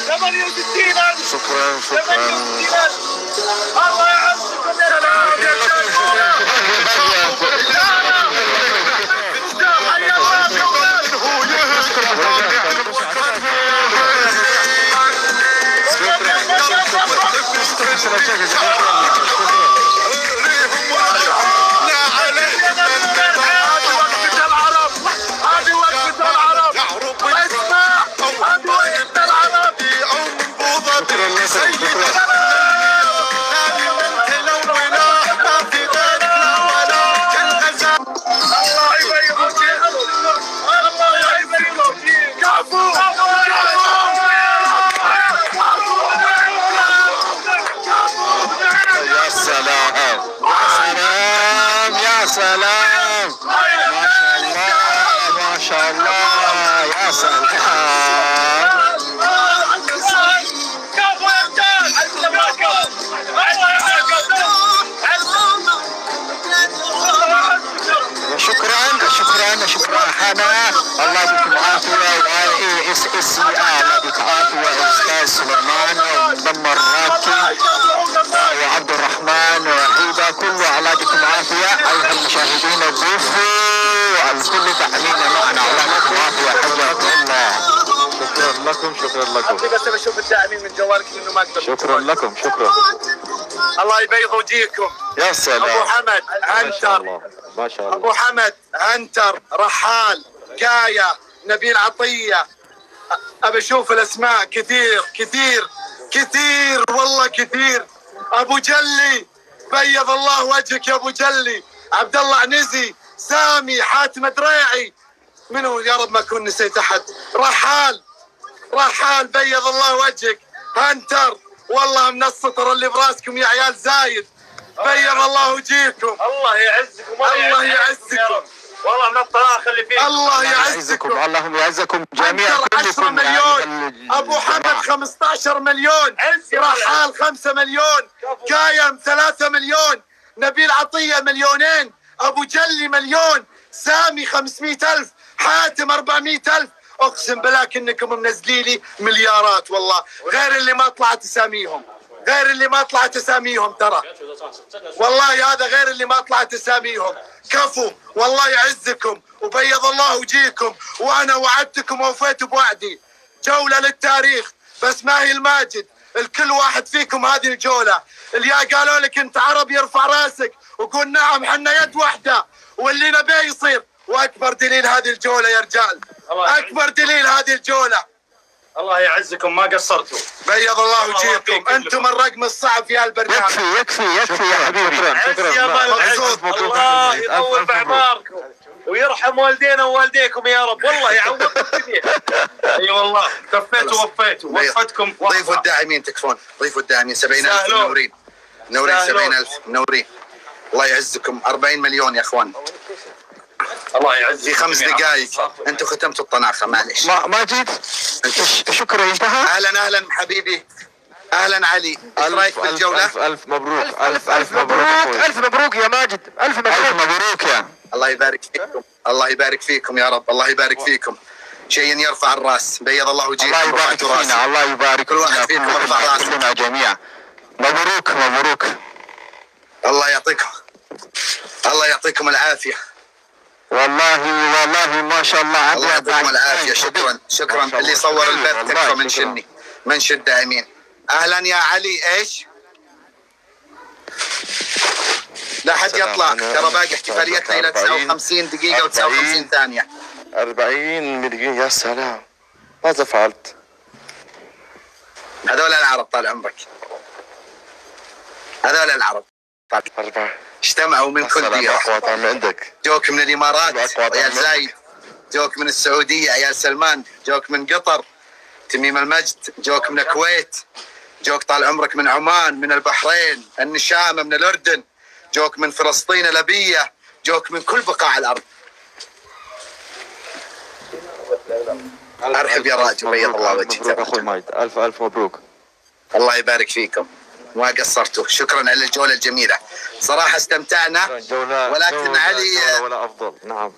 محمد 68,000. شكرا 68,000. الله يعزكم يا سلام يا سلام. ما شاء الله يا سلام. شكرا حنا. الله يديكم عافيه. واي اس اس الله يديك عافيه. استاذ سليمان ومدمر راكي وعبد الرحمن وهيبه كله الله يديكم عافيه. ايها المشاهدين الضيوف الكل داعمين معنا الله يديكم عافيه. حياكم الله. شكرا لكم. بس بشوف الداعمين من جوالك انه ما اقدر. شكرا لكم. الله يبيض وجيهكم. يا سلام. ابو حمد عنتر. ما شاء الله. ابو حمد عنتر رحال كايا نبيل عطيه. ابي اشوف الاسماء كثير والله كثير. ابو جلي بيض الله وجهك يا ابو جلي. عبد الله عنزي سامي حاتم دريعي. منو يا رب ما اكون نسيت احد. رحال بيض الله وجهك. عنتر والله من السطر اللي براسكم يا عيال زايد. بيض الله وجهكم. الله يعزكم. الله يعزكم والله من الطلاخ اللي فيكم. الله يعزكم. اللهم يعزكم جميعا. 10 مليون. ابو حمد 15 مليون. رحال 5 مليون. كايم 3 مليون. نبيل عطيه 2,000,000. ابو جلي 1,000,000. سامي 500,000. حاتم 400,000. اقسم بالله انكم منزلي لي مليارات والله. غير اللي ما طلعت اساميهم ترى. والله هذا غير اللي ما طلعت اساميهم. كفو والله يعزكم وبيض الله وجيكم. وانا وعدتكم ووفيت بوعدي. جولة للتاريخ بس ما هي الماجد. الكل واحد فيكم هذه الجولة. اللي قالوا لك انت عربي ارفع راسك وقول نعم حنا يد واحدة واللي نبيه يصير. واكبر دليل هذه الجولة يا رجال. اكبر دليل هذه الجولة. الله يعزكم ما قصرتوا. بيض الله وجيكم. انتم الرقم الصعب في هالبرنامج. يكفي يا حبيبي. الله يطول بعماركم ويرحم والدينا ووالديكم يا رب. والله يعوضكم الدنيا. اي والله كفيتوا ووفيتوا. وفدكم. ضيفوا الداعمين تكفون. ضيفوا الداعمين 70,000 منورين 70,000 منورين. الله يعزكم. 40 مليون يا اخوان. الله يعزك. في 5 دقائق انتم ختمتوا الطناخه معليش. ماجد شكرا انتهى. اهلا حبيبي. اهلا علي. ايش رايك بالجوله؟ ألف مبروك. ألف مبروك يا ماجد. ألف مبروك يا. الله يبارك فيكم يا رب. الله يبارك فيكم. شيء يرفع الراس. بيض الله وجهكم. الله يبارك فينا. الله يبارك كل واحد فيكم يرفع راسه. كلنا جميعا. مبروك. الله يعطيكم العافيه. والله ما شاء الله. الله يعطيكم العافيه. شكرا اللي صور البث تكفى من شد داعمين. اهلا يا علي. ايش؟ لا حد يطلع ترى باقي احتفاليتنا الى 59 دقيقه و59 ثانيه. 40 دقيقه. يا سلام ماذا فعلت؟ هذول العرب طال عمرك. اجتمعوا من كل ديار. اقوى من عندك. جوك من الامارات عيال زايد. جوك من السعوديه عيال سلمان. جوك من قطر تميم المجد. جوك من الكويت. جوك طال عمرك من عمان من البحرين النشامه من الاردن. جوك من فلسطين الابيه. جوك من كل بقاع الارض. ارحب يا راجل. بيض الله وجهك. مبروك اخوي ماجد. الف مبروك. الله يبارك فيكم. ما قصرتوا. شكرا على الجوله الجميله. صراحه استمتعنا. ولكن علي ولا افضل. نعم.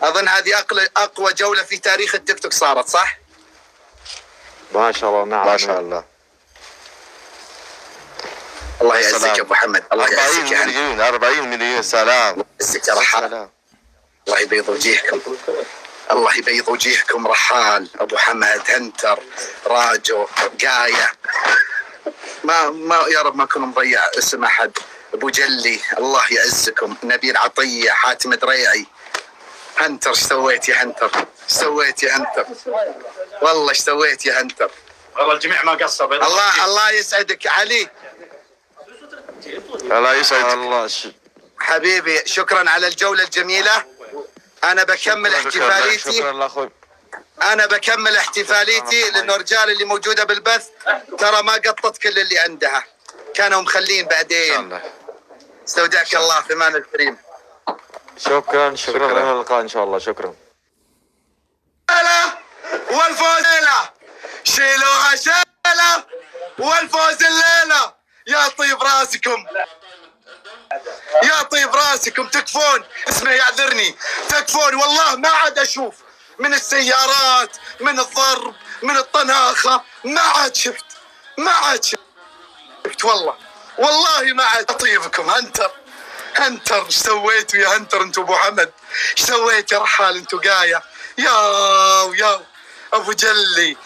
اظن هذه اقوى جوله في تاريخ التيك توك صارت صح؟ ما شاء الله. نعم ما شاء الله. الله يعزك يا ابو حمد. الله 40 يعزك يا مليون 40 مليون. سلام. يعزك يا رحال. الله يبيض وجيهكم. الله يبيض وجيهكم. رحال، ابو حمد، هنتر، راجو، قاية. ما يا رب ما اكون مضيع اسم احد. ابو جلي، الله يعزكم. نبيل عطية، حاتم دريعي. هنتر، ايش سويت يا هنتر؟ ايش سويت يا هنتر؟ والله ايش سويت يا هنتر؟ والله الجميع ما قصر. الله يسعدك علي. الله يسعدك. الله حبيبي، شكرا على الجولة الجميلة. أنا بكمل احتفاليتي. شكرا لاخوي. أنا بكمل احتفاليتي لأنه الرجال اللي موجودة بالبث ترى ما قطت كل اللي عندها، كانوا مخلين بعدين. استودعك الله في امان الكريم. شكرا الى اللقاء ان شاء الله. شكرا. والفوز الليلة، شيلوها شيلة والفوز الليلة. يا طيب راسكم، يا طيب راسكم. تكفون، اسمه يعذرني، تكفون والله. ما عاد اشوف من السيارات، من الضرب، من الطناخة، ما عاد شفت والله ما عاد. طيبكم. هنتر ايش سويتوا يا هنتر؟ انتوا ابو حمد ايش سويت يا رحال؟ انتوا قاية يا ابو جلي.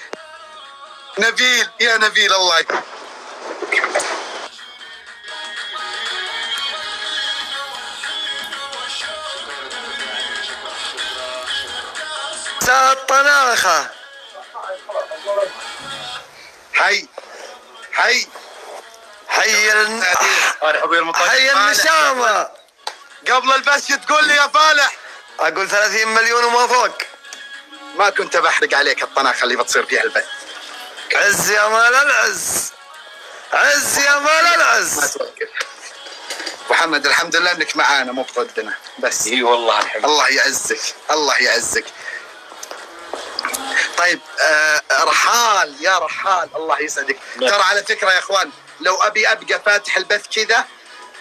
نبيل، يا نبيل الله يكرمك. الطناخة. حي النشامة. قبل البث تقول لي يا فالح؟ اقول 30 مليون وما فوق. ما كنت بحرق عليك الطناخة اللي بتصير فيها البث. عز يا مال العز، عز يا مال العز. ما توقف محمد، الحمد لله انك معانا مو بضدنا بس. اي والله الحمد. الله يعزك، الله يعزك. طيب رحال، يا رحال الله يسعدك. ترى على فكرة يا اخوان، لو ابقى فاتح البث كذا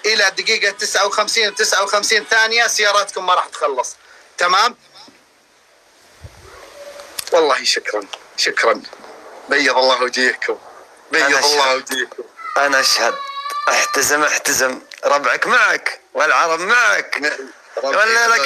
الى دقيقة 59 و59 ثانية سياراتكم ما راح تخلص. تمام؟ والله شكرا. بيض الله وجيهكم. بيض الله وجيهكم. انا اشهد. احتزم ربعك معك والعرب معك. والليلة